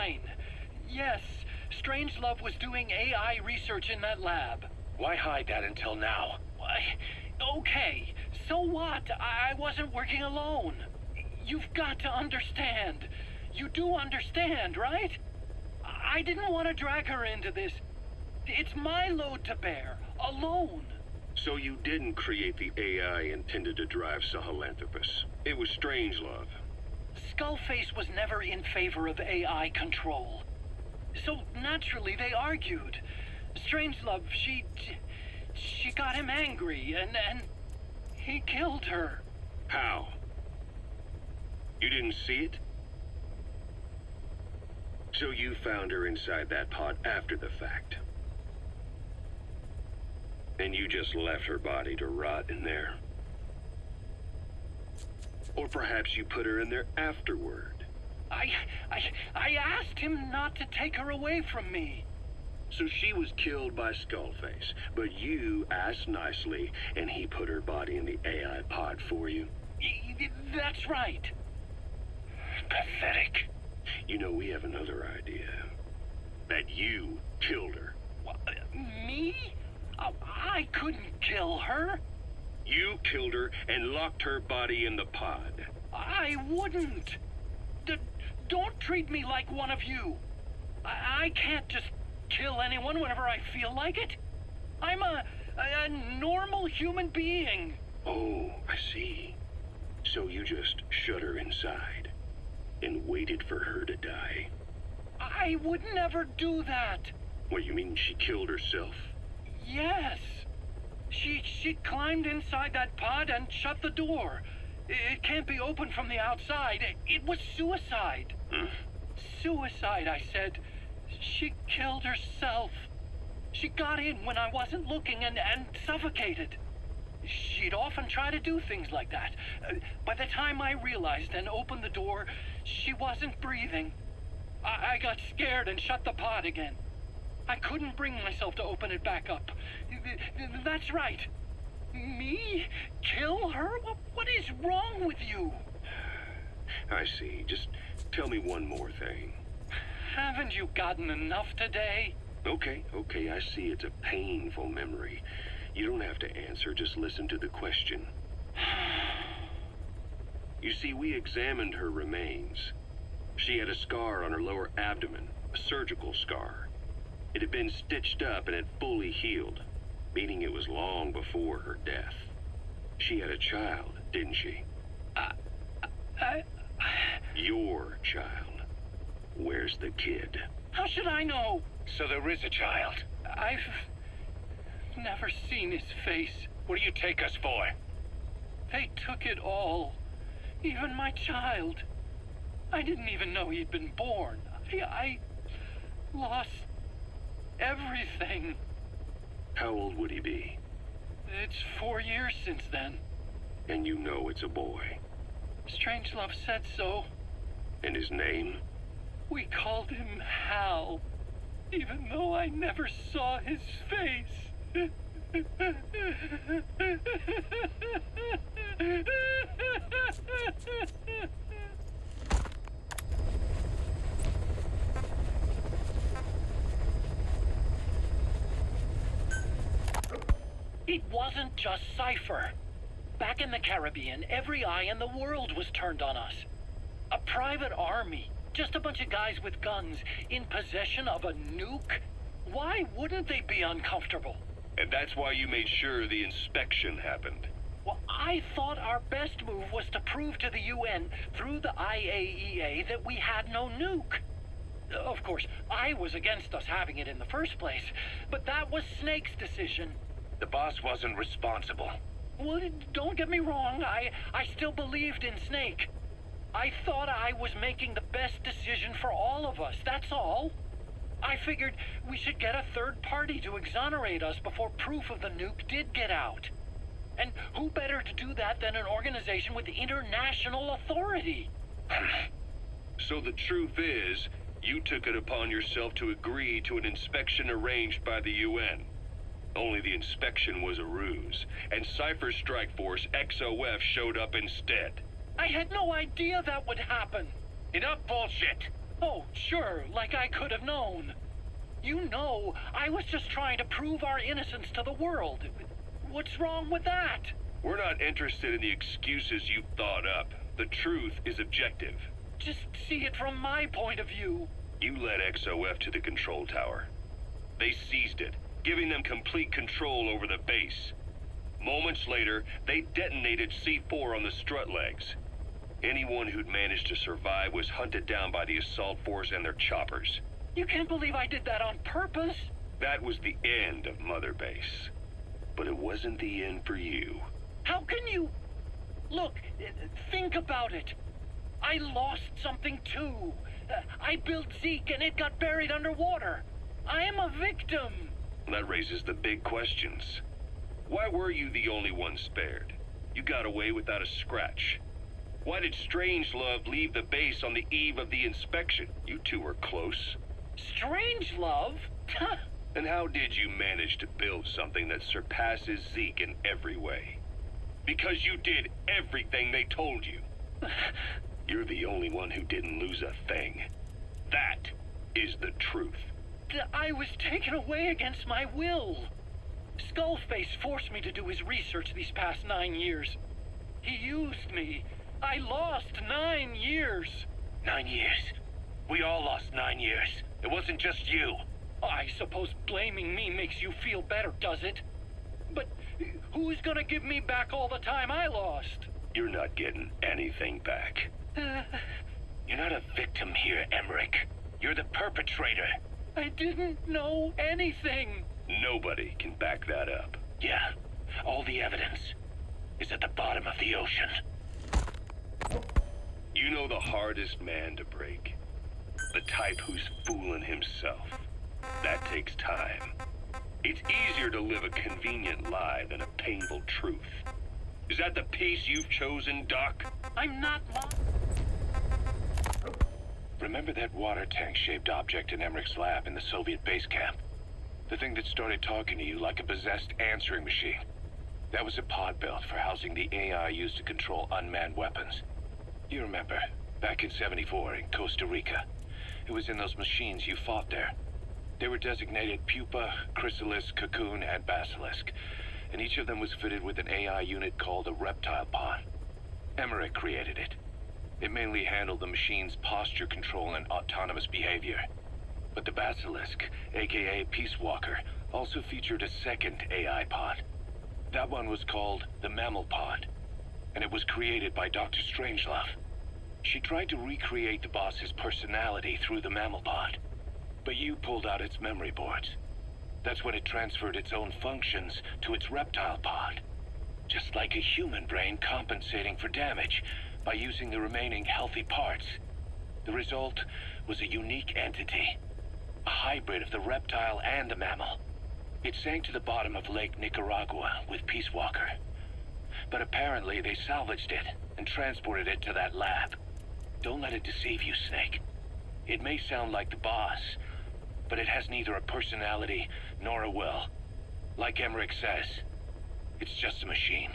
fine. Yes, Strangelove was doing AI research in that lab. Why hide that until now? Why, okay, so what? I wasn't working alone. You've got to understand. You do understand, right? I didn't want to drag her into this. It's my load to bear, alone. So you didn't create the AI intended to drive Sahelanthropus. It was Strangelove. Skullface was never in favor of AI control. So naturally they argued. Strangelove, she got him angry and he killed her. How? You didn't see it? So you found her inside that pod after the fact. And you just left her body to rot in there. Or perhaps you put her in there afterward. I asked him not to take her away from me. So she was killed by Skullface, but you asked nicely, and he put her body in the AI pod for you? That's right. Pathetic. You know, we have another idea. That you killed her. What, me? I couldn't kill her. You killed her and locked her body in the pod. I wouldn't. Don't treat me like one of you. I can't just kill anyone whenever I feel like it. I'm a normal human being. Oh, I see. So you just shut her inside and waited for her to die. I would never do that. What, you mean she killed herself? Yes. She climbed inside that pod and shut the door. It can't be opened from the outside. It was suicide. Suicide, I said. She killed herself. She got in when I wasn't looking and suffocated. She'd often try to do things like that. By the time I realized and opened the door, she wasn't breathing. I got scared and shut the pod again. I couldn't bring myself to open it back up. That's right. Me? Kill her? What is wrong with you? I see. Just tell me one more thing. Haven't you gotten enough today? Okay, I see it's a painful memory. You don't have to answer, just listen to the question. You see, we examined her remains. She had a scar on her lower abdomen, a surgical scar. It had been stitched up and had fully healed, meaning it was long before her death. She had a child, didn't she? Your child. Where's the kid? How should I know? So there is a child. I've never seen his face. What do you take us for? They took it all. Even my child. I didn't even know he'd been born. I lost everything. How old would he be? It's 4 years since then. And you know it's a boy. Strangelove said so. And his name? We called him Hal, even though I never saw his face. It wasn't just Cypher. Back in the Caribbean, every eye in the world was turned on us. A private army, just a bunch of guys with guns, in possession of a nuke? Why wouldn't they be uncomfortable? And that's why you made sure the inspection happened. Well, I thought our best move was to prove to the UN through the IAEA that we had no nuke. Of course, I was against us having it in the first place, but that was Snake's decision. The boss wasn't responsible. Well, don't get me wrong, I still believed in Snake. I thought I was making the best decision for all of us, that's all. I figured we should get a third party to exonerate us before proof of the nuke did get out. And who better to do that than an organization with international authority? So the truth is, you took it upon yourself to agree to an inspection arranged by the UN. Only the inspection was a ruse, and Cypher's strike force, XOF, showed up instead. I had no idea that would happen. Enough bullshit! Oh, sure, like I could have known. You know, I was just trying to prove our innocence to the world. What's wrong with that? We're not interested in the excuses you've thought up. The truth is objective. Just see it from my point of view. You led XOF to the control tower. They seized it, giving them complete control over the base. Moments later, they detonated C4 on the strut legs. Anyone who'd managed to survive was hunted down by the assault force and their choppers. You can't believe I did that on purpose. That was the end of Mother Base. But it wasn't the end for you. How can you... Look, think about it. I lost something too. I built Zeke and it got buried underwater. I am a victim. That raises the big questions. Why were you the only one spared? You got away without a scratch. Why did Strangelove leave the base on the eve of the inspection? You two were close. Strangelove? And how did you manage to build something that surpasses Zeke in every way? Because you did everything they told you. You're the only one who didn't lose a thing. That is the truth. I was taken away against my will. Skullface forced me to do his research these past 9 years. He used me. I lost 9 years. 9 years. We all lost 9 years. It wasn't just you. I suppose blaming me makes you feel better, does it? But who's gonna give me back all the time I lost? You're not getting anything back. You're not a victim here, Emmerich. You're the perpetrator. I didn't know anything. Nobody can back that up. Yeah, all the evidence is at the bottom of the ocean. You know the hardest man to break. The type who's fooling himself. That takes time. It's easier to live a convenient lie than a painful truth. Is that the piece you've chosen, Doc? I'm not lying. Remember that water tank-shaped object in Emmerich's lab in the Soviet base camp? The thing that started talking to you like a possessed answering machine. That was a pod built for housing the AI used to control unmanned weapons. You remember, back in '74 in Costa Rica. It was in those machines you fought there. They were designated Pupa, Chrysalis, Cocoon, and Basilisk, and each of them was fitted with an AI unit called a reptile pod. Emmerich created it. It mainly handled the machine's posture control and autonomous behavior. But the Basilisk, aka Peace Walker, also featured a second AI pod. That one was called the Mammal Pod, and it was created by Dr. Strangelove. She tried to recreate the boss's personality through the Mammal Pod, but you pulled out its memory boards. That's when it transferred its own functions to its reptile pod. Just like a human brain compensating for damage by using the remaining healthy parts. The result was a unique entity, a hybrid of the reptile and the mammal. It sank to the bottom of Lake Nicaragua with Peace Walker. But apparently they salvaged it and transported it to that lab. Don't let it deceive you, Snake. It may sound like the boss, but it has neither a personality nor a will. Like Emmerich says, it's just a machine.